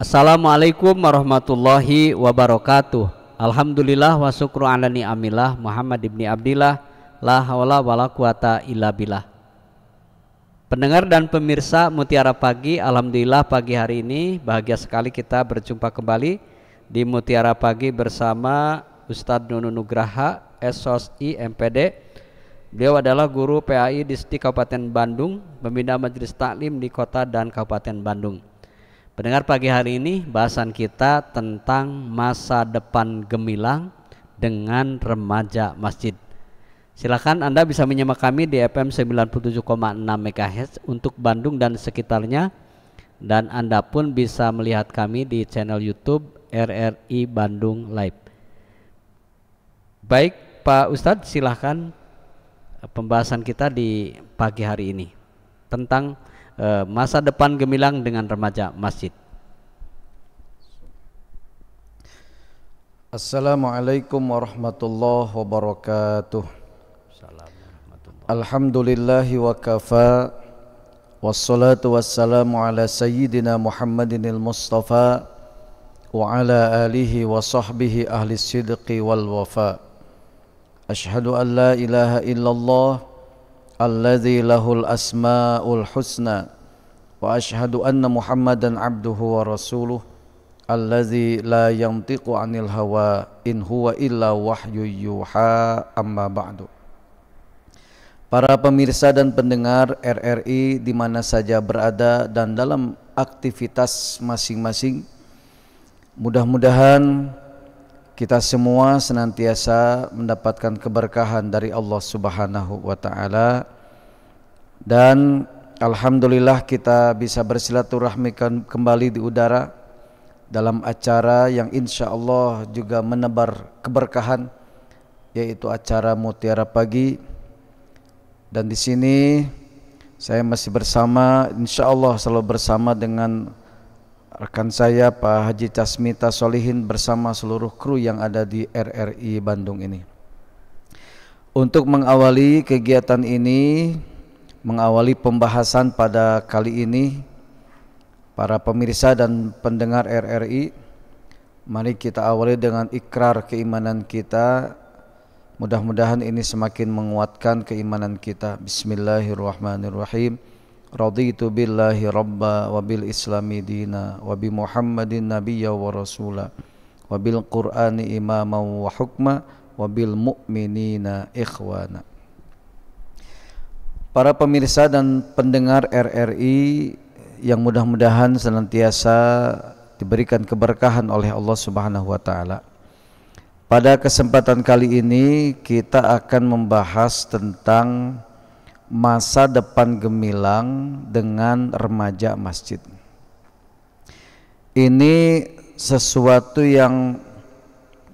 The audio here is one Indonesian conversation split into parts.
Assalamualaikum warahmatullahi wabarakatuh. Alhamdulillah wa syukru ala ni'amillah Muhammad ibni Abdillah la haula wala quwata illa billah. Pendengar dan pemirsa Mutiara Pagi, alhamdulillah pagi hari ini bahagia sekali kita berjumpa kembali di Mutiara Pagi bersama Ustadz Nunu Nugraha, SOSI MPD. Beliau adalah guru PAI di Kabupaten Bandung, pembina majelis taklim di kota dan Kabupaten Bandung. Pendengar, pagi hari ini bahasan kita tentang masa depan gemilang dengan remaja masjid. Silakan Anda bisa menyimak kami di FM 97,6 MHz untuk Bandung dan sekitarnya, dan Anda pun bisa melihat kami di channel YouTube RRI Bandung Live. Baik Pak Ustadz, silakan pembahasan kita di pagi hari ini tentang masa depan gemilang dengan remaja masjid. Assalamualaikum warahmatullahi wabarakatuh. Alhamdulillahi wa kafa, wassalatu wassalamu ala sayyidina Muhammadinil Mustafa wa ala alihi wa sahbihi ahli sidqi wal wafa. Ashhadu an la ilaha illallah alladzi lahul asmaul husna wa ashhadu anna Muhammadan abduhu wa rasuluh alladzi la yantiqu anil hawa in huwa illa wahyu yuha, amma ba'du. Para pemirsa dan pendengar RRI di mana saja berada dan dalam aktivitas masing-masing, mudah-mudahan kita semua senantiasa mendapatkan keberkahan dari Allah Subhanahu wa taala, dan alhamdulillah kita bisa bersilaturahmi kembali di udara dalam acara yang insya Allah juga menebar keberkahan, yaitu acara Mutiara Pagi. Dan di sini saya masih bersama, insya Allah selalu bersama dengan rekan saya Pak Haji Tasmita Solihin bersama seluruh kru yang ada di RRI Bandung ini. Untuk mengawali kegiatan ini, mengawali pembahasan pada kali ini, para pemirsa dan pendengar RRI, mari kita awali dengan ikrar keimanan kita. Mudah-mudahan ini semakin menguatkan keimanan kita. Bismillahirrahmanirrahim. Raditu billahi rabba wa bil islami dina wa bi Muhammadin nabiyya wa rasula wa bil qur'ani imama wa hukma wa bil mu'minina ikhwana. Para pemirsa dan pendengar RRI yang mudah-mudahan senantiasa diberikan keberkahan oleh Allah Subhanahu wa taala. Pada kesempatan kali ini kita akan membahas tentang masa depan gemilang dengan remaja masjid. Ini sesuatu yang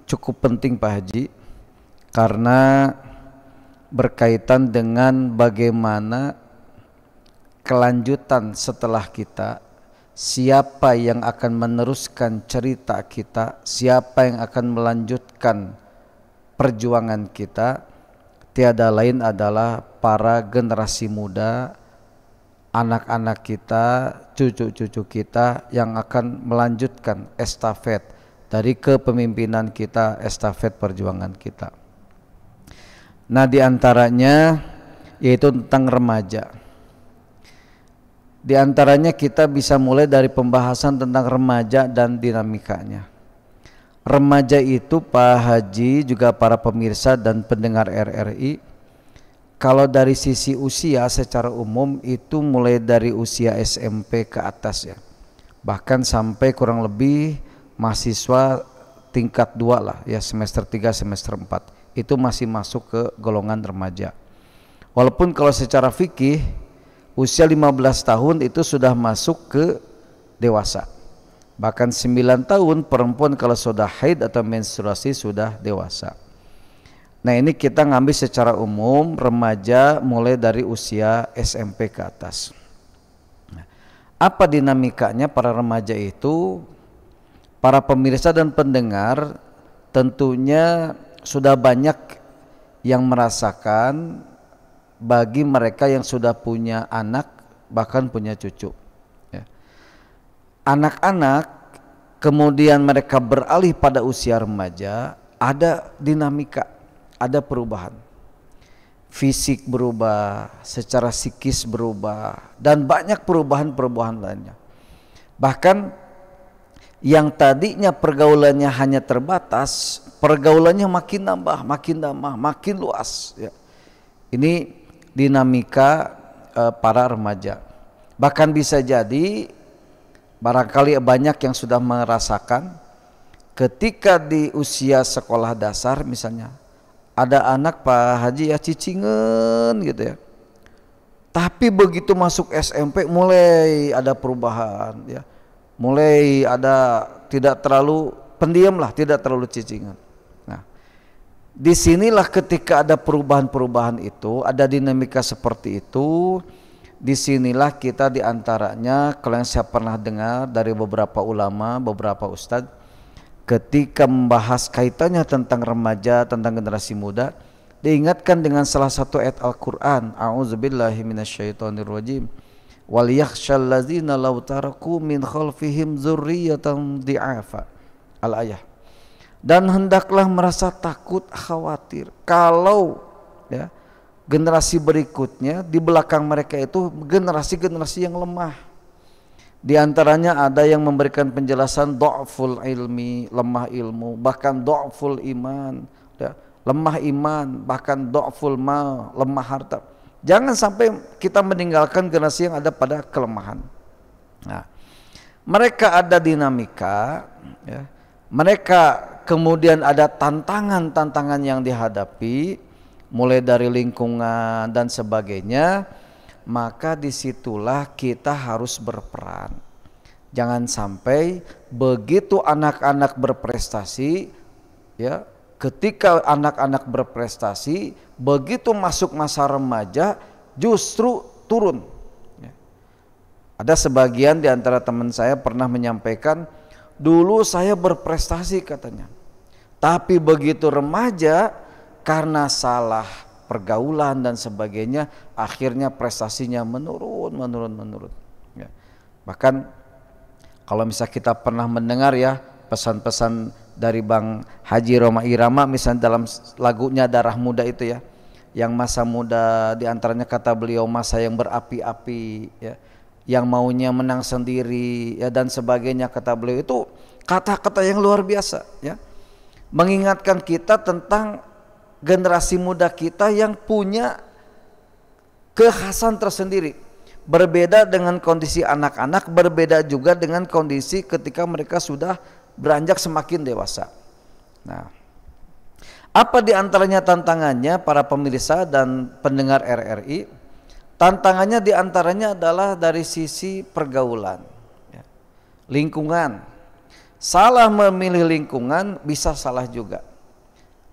cukup penting Pak Haji, karena berkaitan dengan bagaimana kelanjutan setelah kita, siapa yang akan meneruskan cerita kita, siapa yang akan melanjutkan perjuangan kita, tiada lain adalah para generasi muda, anak-anak kita, cucu-cucu kita yang akan melanjutkan estafet dari kepemimpinan kita, estafet perjuangan kita. Nah, diantaranya yaitu tentang remaja. Di antaranya kita bisa mulai dari pembahasan tentang remaja dan dinamikanya. Remaja itu Pak Haji, juga para pemirsa dan pendengar RRI, kalau dari sisi usia secara umum itu mulai dari usia SMP ke atas ya. Bahkan sampai kurang lebih mahasiswa tingkat 2 lah ya, semester 3, semester 4. Itu masih masuk ke golongan remaja. Walaupun kalau secara fikih usia 15 tahun itu sudah masuk ke dewasa. Bahkan 9 tahun perempuan kalau sudah haid atau menstruasi sudah dewasa. Nah, ini kita ngambil secara umum remaja mulai dari usia SMP ke atas. Nah, apa dinamikanya para remaja itu? Para pemirsa dan pendengar tentunya sudah banyak yang merasakan, bagi mereka yang sudah punya anak bahkan punya cucu ya. Anak-anak kemudian mereka beralih pada usia remaja, ada dinamika, ada perubahan. Fisik berubah, secara psikis berubah, dan banyak perubahan-perubahan lainnya. Bahkan yang tadinya pergaulannya hanya terbatas, pergaulannya makin nambah, makin luas. Ya. Ini dinamika para remaja. Bahkan bisa jadi barangkali banyak yang sudah merasakan ketika di usia sekolah dasar misalnya, ada anak Pak Haji ya cicingan gitu ya. Tapi begitu masuk SMP mulai ada perubahan ya. Mulai ada tidak terlalu pendiam lah, tidak terlalu cicingan. Nah, disinilah ketika ada perubahan-perubahan itu, ada dinamika seperti itu, disinilah kita diantaranya, kalau yang saya pernah dengar dari beberapa ulama, beberapa ustadz, ketika membahas kaitannya tentang remaja, tentang generasi muda, diingatkan dengan salah satu ayat Al-Quran, A'udzubillahi minasyaitonirrajim. Wal yakhshal ladzina law taraku min khalfihim dzurriyyatan dhi'afa. Al-ayah. Dan hendaklah merasa takut, khawatir kalau ya generasi berikutnya di belakang mereka itu generasi-generasi yang lemah. Di antaranya ada yang memberikan penjelasan dha'ful ilmi, lemah ilmu, bahkan dha'ful iman, ya, lemah iman, bahkan dha'ful mal, lemah harta. Jangan sampai kita meninggalkan generasi yang ada pada kelemahan. Nah, mereka ada dinamika, ya. Mereka kemudian ada tantangan-tantangan yang dihadapi, mulai dari lingkungan dan sebagainya. Maka disitulah kita harus berperan. Jangan sampai begitu anak-anak berprestasi, ya. Ketika anak-anak berprestasi, begitu masuk masa remaja justru turun. Ada sebagian di antara teman saya pernah menyampaikan, dulu saya berprestasi katanya, tapi begitu remaja karena salah pergaulan dan sebagainya, akhirnya prestasinya menurun. Bahkan kalau misalnya kita pernah mendengar ya pesan-pesan dari Bang Haji Roma Irama misalnya dalam lagunya Darah Muda itu ya, yang masa muda diantaranya kata beliau masa yang berapi-api ya, yang maunya menang sendiri ya dan sebagainya, kata beliau itu kata-kata yang luar biasa ya, mengingatkan kita tentang generasi muda kita yang punya kekhasan tersendiri, berbeda dengan kondisi anak-anak, berbeda juga dengan kondisi ketika mereka sudah beranjak semakin dewasa. Nah, apa diantaranya tantangannya para pemirsa dan pendengar RRI? Tantangannya diantaranya adalah dari sisi pergaulan, ya. Lingkungan. Salah memilih lingkungan bisa salah juga.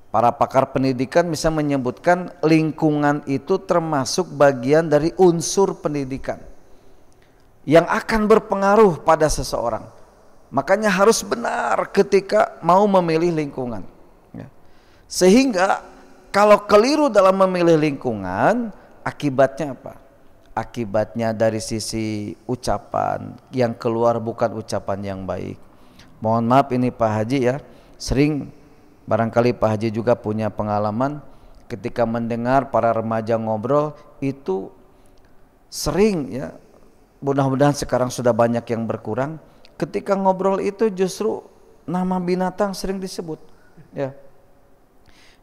Para pakar pendidikan bisa menyebutkan lingkungan itu termasuk bagian dari unsur pendidikan yang akan berpengaruh pada seseorang. Makanya harus benar ketika mau memilih lingkungan ya. Sehingga kalau keliru dalam memilih lingkungan, akibatnya apa? Akibatnya dari sisi ucapan yang keluar bukan ucapan yang baik. Mohon maaf ini Pak Haji ya, sering barangkali Pak Haji juga punya pengalaman ketika mendengar para remaja ngobrol itu sering ya, mudah-mudahan sekarang sudah banyak yang berkurang. Ketika ngobrol itu justru nama binatang sering disebut ya.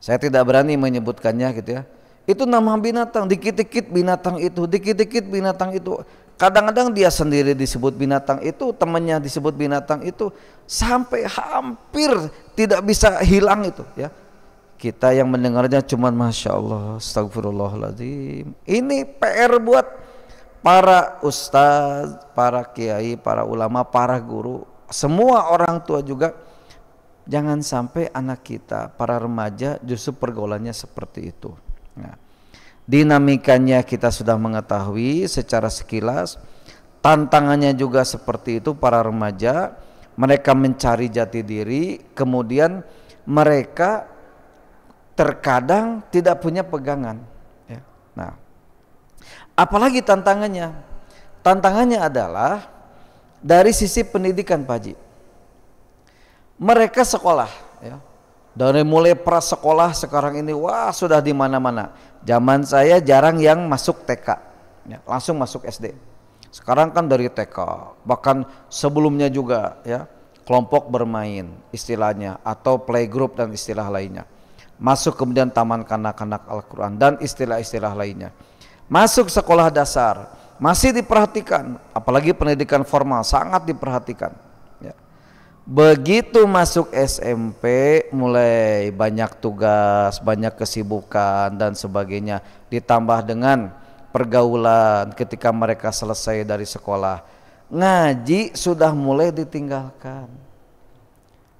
Saya tidak berani menyebutkannya gitu ya. Itu nama binatang, dikit-dikit binatang itu, dikit-dikit binatang itu. Kadang-kadang dia sendiri disebut binatang itu, temannya disebut binatang itu, sampai hampir tidak bisa hilang itu ya. Kita yang mendengarnya cuman Masya Allah, astagfirullahaladzim. Ini PR buat para ustadz, para kiai, para ulama, para guru, semua orang tua juga. Jangan sampai anak kita, para remaja justru pergaulannya seperti itu. Nah, dinamikanya kita sudah mengetahui secara sekilas. Tantangannya juga seperti itu para remaja. Mereka mencari jati diri, kemudian mereka terkadang tidak punya pegangan. Ya. Nah, apalagi tantangannya? Tantangannya adalah dari sisi pendidikan Pak Haji. Mereka sekolah, ya. Dari mulai prasekolah sekarang ini, wah sudah di mana-mana. Zaman saya jarang yang masuk TK, ya, langsung masuk SD. Sekarang kan dari TK, bahkan sebelumnya juga, ya, kelompok bermain istilahnya, atau playgroup dan istilah lainnya. Masuk kemudian taman kanak-kanak Al-Quran dan istilah-istilah lainnya. Masuk sekolah dasar, masih diperhatikan, apalagi pendidikan formal sangat diperhatikan. Ya. Begitu masuk SMP mulai banyak tugas, banyak kesibukan dan sebagainya, ditambah dengan pergaulan ketika mereka selesai dari sekolah, ngaji sudah mulai ditinggalkan.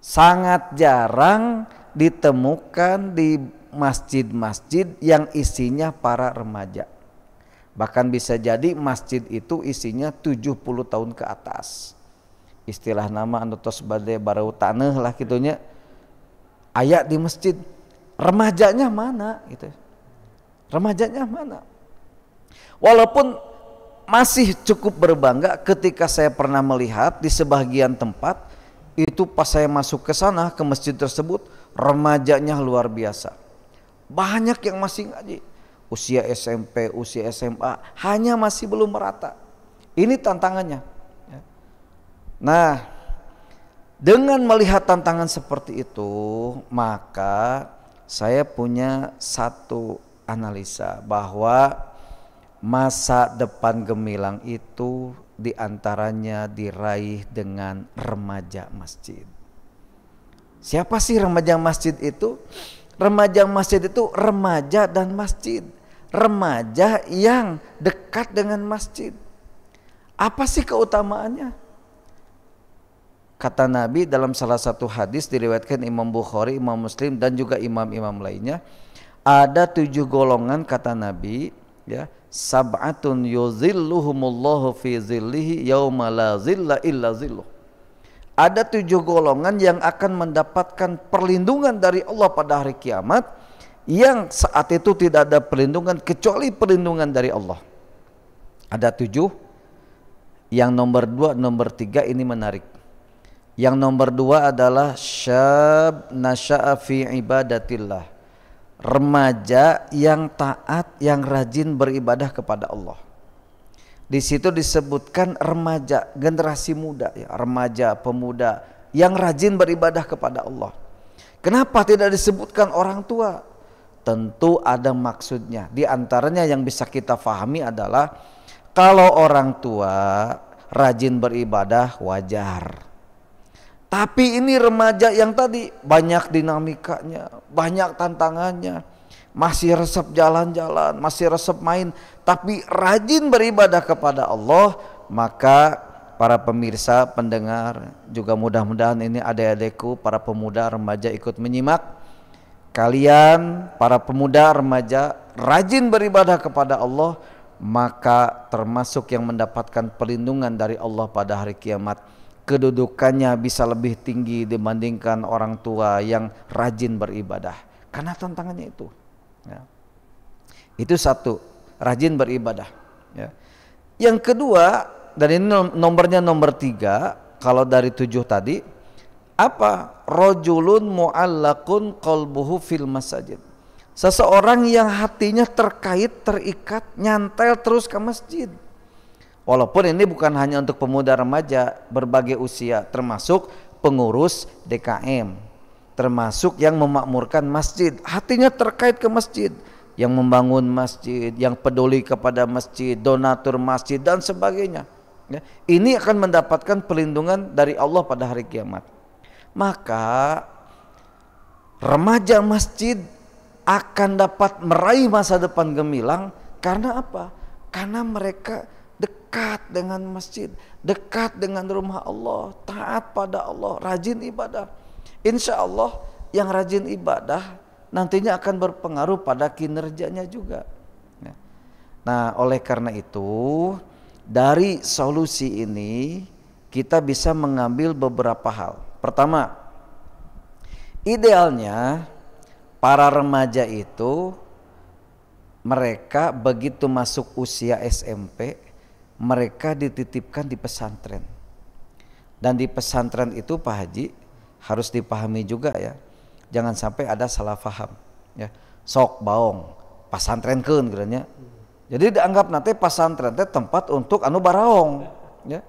Sangat jarang ditemukan di masjid-masjid yang isinya para remaja. Bahkan bisa jadi masjid itu isinya 70 tahun ke atas. Istilah nama anu tos bade bareu taneuh lah kitunya. Aya di masjid, remajanya mana gitu. Remajanya mana? Walaupun masih cukup berbangga ketika saya pernah melihat di sebagian tempat itu pas saya masuk ke sana ke masjid tersebut, remajanya luar biasa. Banyak yang masih ngaji. Usia SMP, usia SMA hanya masih belum merata. Ini tantangannya. Nah, dengan melihat tantangan seperti itu, maka saya punya satu analisa bahwa masa depan gemilang itu diantaranya diraih dengan remaja masjid. Siapa sih remaja masjid itu? Remaja masjid itu remaja dan masjid. Remaja yang dekat dengan masjid. Apa sih keutamaannya? Kata Nabi dalam salah satu hadis diriwayatkan Imam Bukhari, Imam Muslim dan juga imam-imam lainnya, ada 7 golongan kata Nabi, ya, sab'atun yuzilluhumullahu fi zillihi yauma la zilla illa zilluh. Ada 7 golongan yang akan mendapatkan perlindungan dari Allah pada hari kiamat, yang saat itu tidak ada perlindungan kecuali perlindungan dari Allah. Ada 7. Yang nomor 2, nomor 3 ini menarik. Yang nomor 2 adalah syab nasya'a fi ibadatillah, remaja yang taat, yang rajin beribadah kepada Allah. Di situ disebutkan remaja, generasi muda, ya, remaja, pemuda yang rajin beribadah kepada Allah. Kenapa tidak disebutkan orang tua? Tentu ada maksudnya. Di antaranya yang bisa kita fahami adalah kalau orang tua rajin beribadah wajar. Tapi ini remaja yang tadi banyak dinamikanya, banyak tantangannya, masih resep jalan-jalan, masih resep main, tapi rajin beribadah kepada Allah. Maka para pemirsa, pendengar, juga mudah-mudahan ini adik-adikku, para pemuda remaja ikut menyimak. Kalian para pemuda remaja rajin beribadah kepada Allah, maka termasuk yang mendapatkan perlindungan dari Allah pada hari kiamat. Kedudukannya bisa lebih tinggi dibandingkan orang tua yang rajin beribadah, karena tantangannya itu, ya. Itu satu, rajin beribadah, ya. Yang kedua, dan ini nomornya nomor 3, kalau dari 7 tadi, apa? Rajulun mu'allaqun qalbuhu fil masajid, seseorang yang hatinya terikat, nyantel terus ke masjid. Walaupun ini bukan hanya untuk pemuda remaja, berbagai usia, termasuk pengurus DKM, termasuk yang memakmurkan masjid, hatinya terkait ke masjid, yang membangun masjid, yang peduli kepada masjid, donatur masjid dan sebagainya, ya. Ini akan mendapatkan perlindungan dari Allah pada hari kiamat. Maka remaja masjid akan dapat meraih masa depan gemilang karena apa? Karena mereka dekat dengan masjid, dekat dengan rumah Allah, taat pada Allah, rajin ibadah. Insya Allah yang rajin ibadah nantinya akan berpengaruh pada kinerjanya juga. Nah, oleh karena itu dari solusi ini kita bisa mengambil beberapa hal. Pertama, idealnya para remaja itu mereka begitu masuk usia SMP, mereka dititipkan di pesantren. Dan di pesantren itu Pak Haji harus dipahami juga ya. Jangan sampai ada salah paham ya. Sok baong pasantrenkeun geuranya. Jadi dianggap nanti pesantren teh tempat untuk anu baraong ya.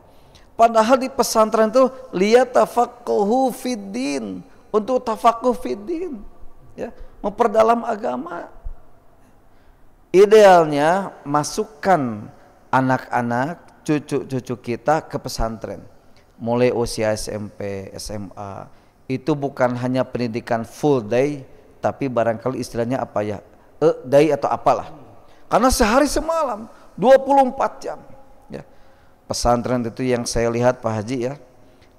Padahal di pesantren itu liyatafaqahu fiddin, untuk tafaqquh fiddin ya, memperdalam agama. Idealnya masukkan anak-anak, cucu-cucu kita ke pesantren mulai usia SMP, SMA. Itu bukan hanya pendidikan full day, tapi barangkali istilahnya apa ya, day atau apalah. Karena sehari semalam 24 jam ya. Pesantren itu yang saya lihat Pak Haji ya,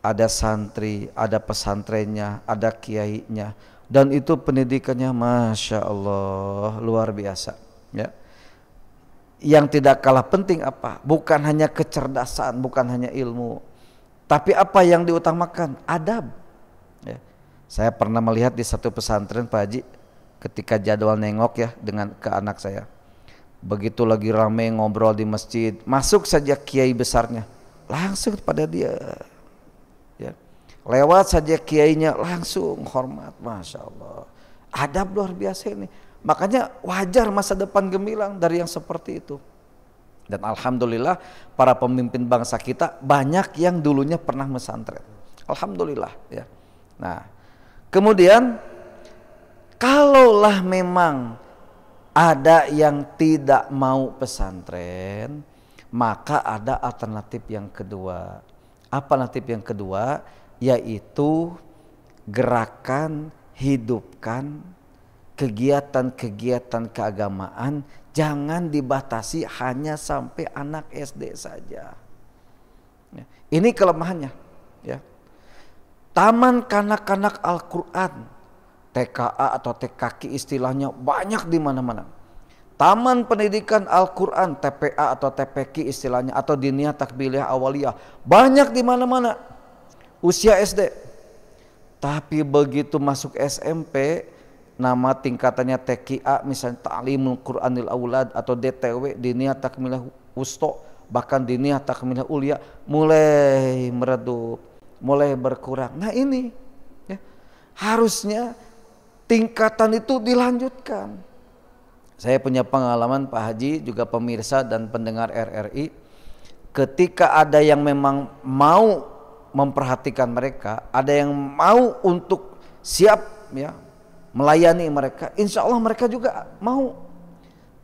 ada santri, ada pesantrennya, ada kiainya, dan itu pendidikannya Masya Allah luar biasa ya. Yang tidak kalah penting apa? Bukan hanya kecerdasan, bukan hanya ilmu, tapi apa yang diutamakan? Adab ya. Saya pernah melihat di satu pesantren Pak Haji, ketika jadwal nengok ya dengan ke anak saya, begitu lagi rame ngobrol di masjid, masuk saja kiai besarnya, langsung pada dia ya. Lewat saja kiainya langsung hormat, Masya Allah. Adab luar biasa ini. Makanya wajar masa depan gemilang dari yang seperti itu. Dan alhamdulillah para pemimpin bangsa kita banyak yang dulunya pernah pesantren. Alhamdulillah ya. Nah, kemudian kalaulah memang ada yang tidak mau pesantren, maka ada alternatif yang kedua. Apa alternatif yang kedua? Yaitu gerakan hidupkan kegiatan-kegiatan keagamaan, jangan dibatasi hanya sampai anak SD saja. Ini kelemahannya ya. Taman kanak-kanak Al-Quran, TKA atau TKQ istilahnya banyak di mana-mana. Taman pendidikan Al-Quran, TPA atau TPQ istilahnya, atau diniyah takbiliyah awaliyah, banyak di mana-mana. Usia SD. Tapi begitu masuk SMP, nama tingkatannya TQA misalnya Ta'limul Quranil Aulad atau DTW, diniyah takmilah wusto, bahkan diniyah takmilah ulia, mulai meredup, mulai berkurang. Nah ini ya, harusnya tingkatan itu dilanjutkan. Saya punya pengalaman Pak Haji, juga pemirsa dan pendengar RRI, ketika ada yang memang mau memperhatikan mereka, ada yang mau untuk siap ya melayani mereka, insya Allah mereka juga mau.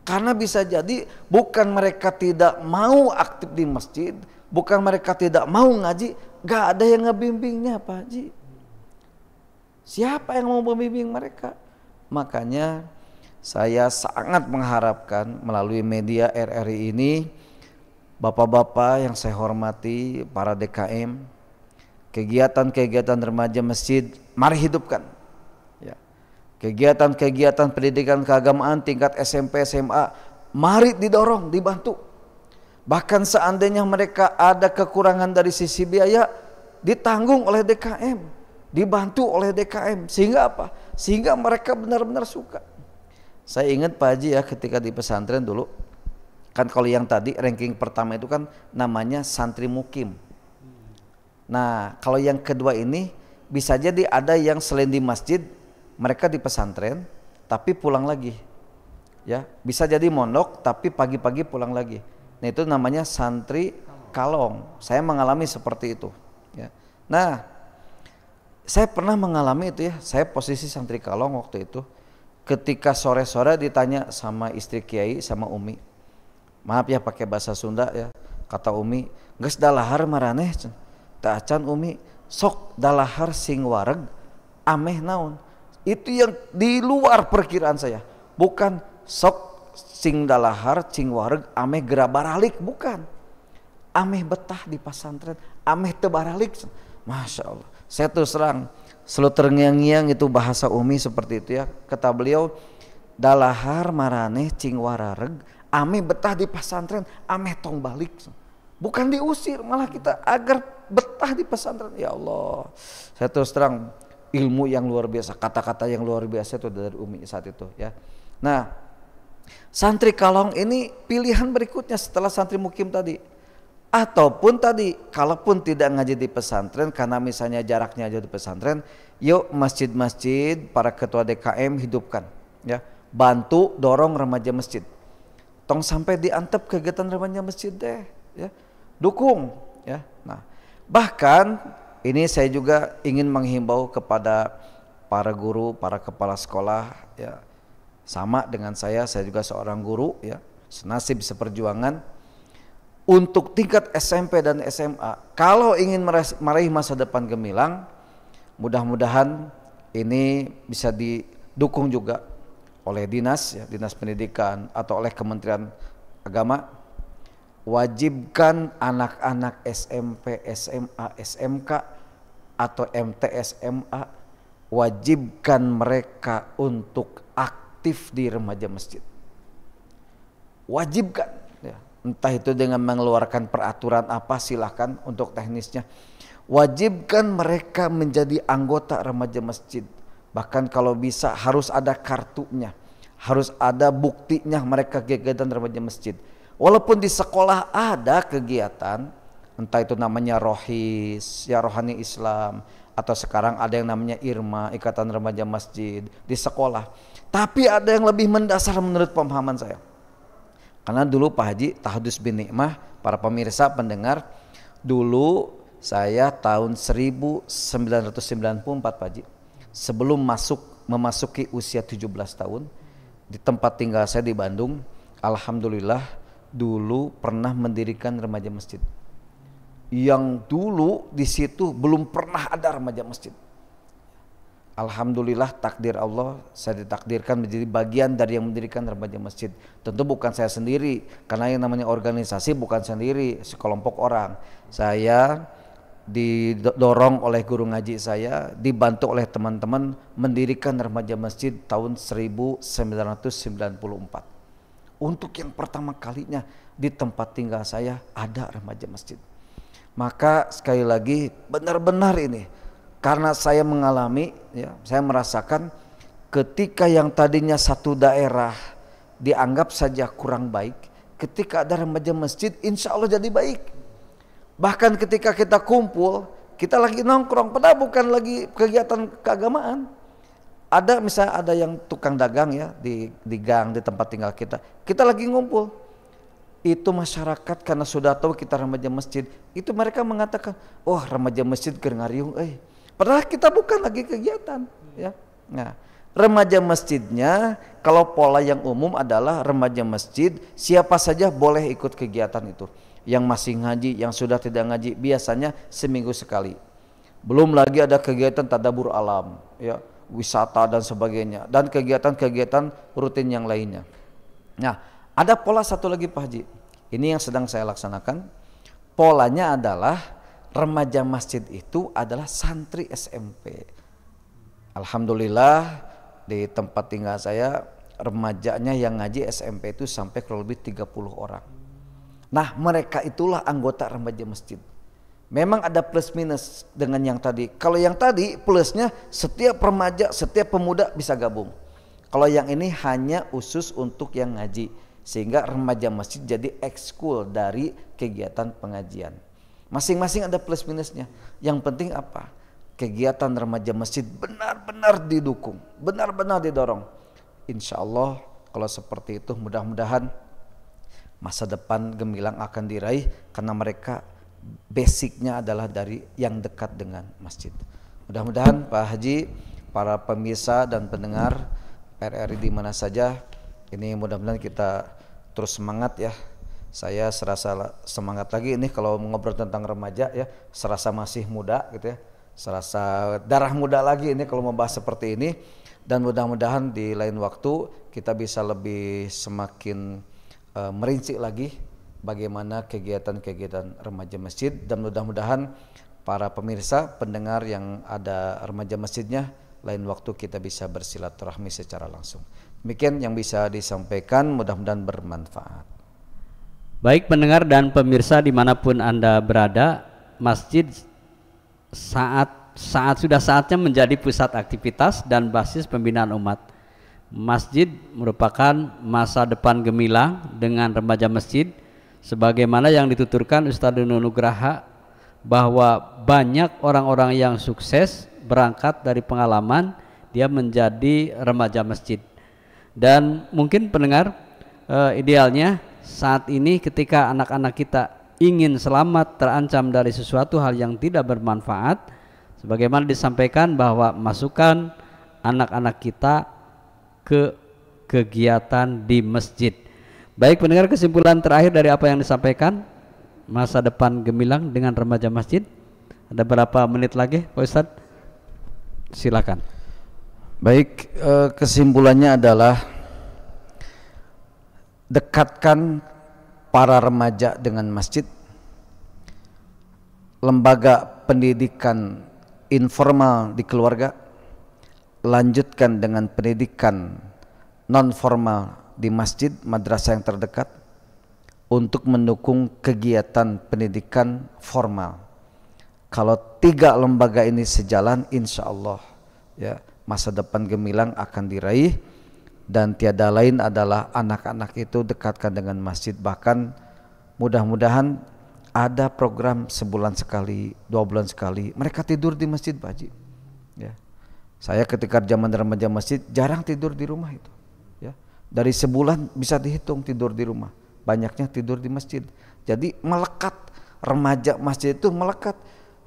Karena bisa jadi bukan mereka tidak mau aktif di masjid, bukan mereka tidak mau ngaji, gak ada yang ngebimbingnya Pak Haji. Siapa yang mau membimbing mereka? Makanya saya sangat mengharapkan melalui media RRI ini, bapak-bapak yang saya hormati, para DKM, kegiatan-kegiatan remaja masjid mari hidupkan ya. Kegiatan-kegiatan pendidikan keagamaan tingkat SMP SMA mari didorong, dibantu. Bahkan seandainya mereka ada kekurangan dari sisi biaya, ditanggung oleh DKM, dibantu oleh DKM, sehingga apa? Sehingga mereka benar-benar suka. Saya ingat Pak Haji ya, ketika di pesantren dulu, kan kalau yang tadi ranking pertama itu kan namanya santri mukim. Nah kalau yang kedua ini bisa jadi ada yang selain di masjid, mereka di pesantren tapi pulang lagi ya, bisa jadi mondok tapi pagi-pagi pulang lagi. Nah itu namanya santri kalong. Saya mengalami seperti itu ya. Nah saya pernah mengalami itu ya, saya posisi santri kalong waktu itu. Ketika sore-sore ditanya sama istri kiai, sama Umi, maaf ya pakai bahasa Sunda ya, kata Umi, geus dalahar maraneh, teu acan Umi, sok dalahar sing wareg ameh naon. Itu yang di luar perkiraan saya, bukan sok sing dalahar sing wareg ameh gera baralik, bukan. Ameh betah di pesantren, ameh teu baralik. Masya Allah, saya terus terang selalu terngiang-ngiang itu bahasa Umi seperti itu ya. Kata beliau, dalahar maraneh cing warareg ameh betah di pesantren, ameh tong balik. Bukan diusir, malah kita agar betah di pesantren. Ya Allah, saya terus terang ilmu yang luar biasa, kata-kata yang luar biasa itu dari Umi saat itu ya. Nah santri kalong ini pilihan berikutnya setelah santri mukim tadi, Ataupun tadi, kalaupun tidak ngaji di pesantren karena misalnya jaraknya jauh di pesantren, yuk masjid-masjid para ketua DKM hidupkan, ya, bantu dorong remaja masjid. Tong sampai diantep kegiatan remaja masjid deh, ya, dukung, ya. Nah, bahkan ini saya juga ingin menghimbau kepada para guru, para kepala sekolah, ya, sama dengan saya juga seorang guru, ya, senasib seperjuangan. Untuk tingkat SMP dan SMA, kalau ingin meraih masa depan gemilang, mudah-mudahan ini bisa didukung juga oleh dinas, ya, dinas pendidikan atau oleh Kementerian Agama. Wajibkan anak-anak SMP, SMA, SMK atau MTS, SMA, wajibkan mereka untuk aktif di remaja masjid. Wajibkan. Entah itu dengan mengeluarkan peraturan apa, silahkan untuk teknisnya. Wajibkan mereka menjadi anggota remaja masjid. Bahkan kalau bisa harus ada kartunya, harus ada buktinya mereka kegiatan remaja masjid. Walaupun di sekolah ada kegiatan, entah itu namanya rohis, ya, rohani Islam, atau sekarang ada yang namanya IRMA, Ikatan Remaja Masjid di sekolah. Tapi ada yang lebih mendasar menurut pemahaman saya. Karena dulu Pak Haji Tahadus bin Nikmah, para pemirsa pendengar, dulu saya tahun 1994 Pak Haji, sebelum memasuki usia 17 tahun, di tempat tinggal saya di Bandung, alhamdulillah dulu pernah mendirikan remaja masjid. Yang dulu di situ belum pernah ada remaja masjid. Alhamdulillah takdir Allah, saya ditakdirkan menjadi bagian dari yang mendirikan remaja masjid. Tentu bukan saya sendiri, karena yang namanya organisasi bukan sendiri, sekelompok orang. Saya didorong oleh guru ngaji saya, dibantu oleh teman-teman mendirikan remaja masjid tahun 1994. Untuk yang pertama kalinya di tempat tinggal saya ada remaja masjid. Maka sekali lagi benar-benar ini, karena saya mengalami, ya, saya merasakan ketika yang tadinya satu daerah dianggap saja kurang baik, ketika ada remaja masjid insya Allah jadi baik. Bahkan ketika kita kumpul, kita lagi nongkrong, padahal bukan lagi kegiatan keagamaan. Ada misalnya ada yang tukang dagang, ya, di gang di tempat tinggal kita lagi ngumpul. Itu masyarakat karena sudah tahu kita remaja masjid, itu mereka mengatakan, wah, remaja masjid keur ngariung euy. Padahal kita bukan lagi kegiatan, ya. Nah, remaja masjidnya kalau pola yang umum adalah remaja masjid siapa saja boleh ikut kegiatan itu. Yang masih ngaji, yang sudah tidak ngaji, biasanya seminggu sekali. Belum lagi ada kegiatan tadabbur alam, ya, wisata dan sebagainya, dan kegiatan-kegiatan rutin yang lainnya. Nah, ada pola satu lagi Pak Haji. Ini yang sedang saya laksanakan. Polanya adalah remaja masjid itu adalah santri SMP. Alhamdulillah di tempat tinggal saya remajanya yang ngaji SMP itu sampai kurang lebih 30 orang. Nah, mereka itulah anggota remaja masjid. Memang ada plus minus dengan yang tadi. Kalau yang tadi plusnya setiap remaja, setiap pemuda bisa gabung. Kalau yang ini hanya khusus untuk yang ngaji, sehingga remaja masjid jadi ekskul dari kegiatan pengajian. Masing-masing ada plus minusnya. Yang penting apa? Kegiatan remaja masjid benar-benar didukung, benar-benar didorong. Insya Allah kalau seperti itu mudah-mudahan masa depan gemilang akan diraih, karena mereka basicnya adalah dari yang dekat dengan masjid. Mudah-mudahan Pak Haji, para pemirsa dan pendengar RRI di mana saja, ini mudah-mudahan kita terus semangat, ya. Saya serasa semangat lagi ini kalau ngobrol tentang remaja, ya, serasa masih muda gitu, ya, serasa darah muda lagi ini kalau membahas seperti ini. Dan mudah-mudahan di lain waktu kita bisa lebih semakin merinci lagi bagaimana kegiatan-kegiatan remaja masjid, dan mudah-mudahan para pemirsa pendengar yang ada remaja masjidnya lain waktu kita bisa bersilaturahmi secara langsung. Demikian yang bisa disampaikan, mudah-mudahan bermanfaat. Baik pendengar dan pemirsa dimanapun Anda berada, masjid sudah saatnya menjadi pusat aktivitas dan basis pembinaan umat. Masjid merupakan masa depan gemilang dengan remaja masjid. sebagaimana yang dituturkan Ustadz Nugraha bahwa banyak orang-orang yang sukses berangkat dari pengalaman dia menjadi remaja masjid. Dan mungkin pendengar, idealnya saat ini ketika anak-anak kita ingin selamat terancam dari sesuatu hal yang tidak bermanfaat, sebagaimana disampaikan bahwa masukkan anak-anak kita ke kegiatan di masjid. Baik pendengar, kesimpulan terakhir dari apa yang disampaikan, masa depan gemilang dengan remaja masjid. Ada berapa menit lagi Pak Ustadz? Silakan. Baik, kesimpulannya adalah dekatkan para remaja dengan masjid. Lembaga pendidikan informal di keluarga, lanjutkan dengan pendidikan non formal di masjid, madrasah yang terdekat, untuk mendukung kegiatan pendidikan formal. Kalau 3 lembaga ini sejalan, insya Allah ya, masa depan gemilang akan diraih. Dan tiada lain adalah anak-anak itu dekatkan dengan masjid. Bahkan mudah-mudahan ada program sebulan sekali, 2 bulan sekali mereka tidur di masjid, Pak Haji ya. Saya ketika zaman remaja masjid jarang tidur di rumah itu ya. Dari sebulan bisa dihitung tidur di rumah, banyaknya tidur di masjid. Jadi melekat, remaja masjid itu melekat,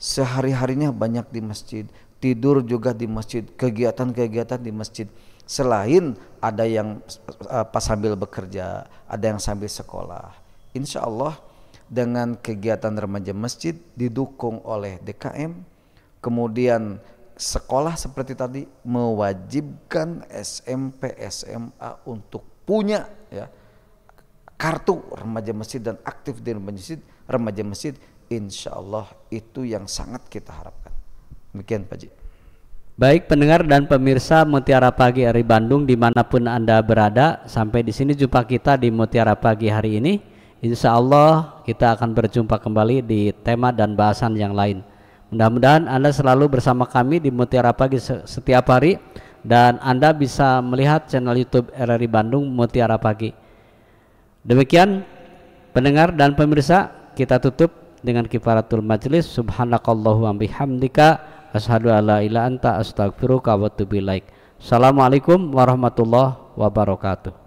sehari-harinya banyak di masjid, tidur juga di masjid, kegiatan-kegiatan di masjid. Selain ada yang pas sambil bekerja, ada yang sambil sekolah. Insya Allah dengan kegiatan remaja masjid didukung oleh DKM, kemudian sekolah seperti tadi mewajibkan SMP SMA untuk punya ya kartu remaja masjid dan aktif di remaja masjid. Insya Allah itu yang sangat kita harapkan. Demikian Pak Ji. Baik pendengar dan pemirsa Mutiara Pagi dari Bandung dimanapun Anda berada, sampai di sini jumpa kita di Mutiara Pagi hari ini. Insya Allah kita akan berjumpa kembali di tema dan bahasan yang lain. Mudah-mudahan Anda selalu bersama kami di Mutiara Pagi setiap hari, dan Anda bisa melihat channel YouTube RRI Bandung Mutiara Pagi. Demikian pendengar dan pemirsa, kita tutup dengan kifaratul majlis. Subhanakallahu wa bihamdika asyhadu alla ilaha anta astaghfiruka wa atubu ilaik. Assalamualaikum warahmatullahi wabarakatuh.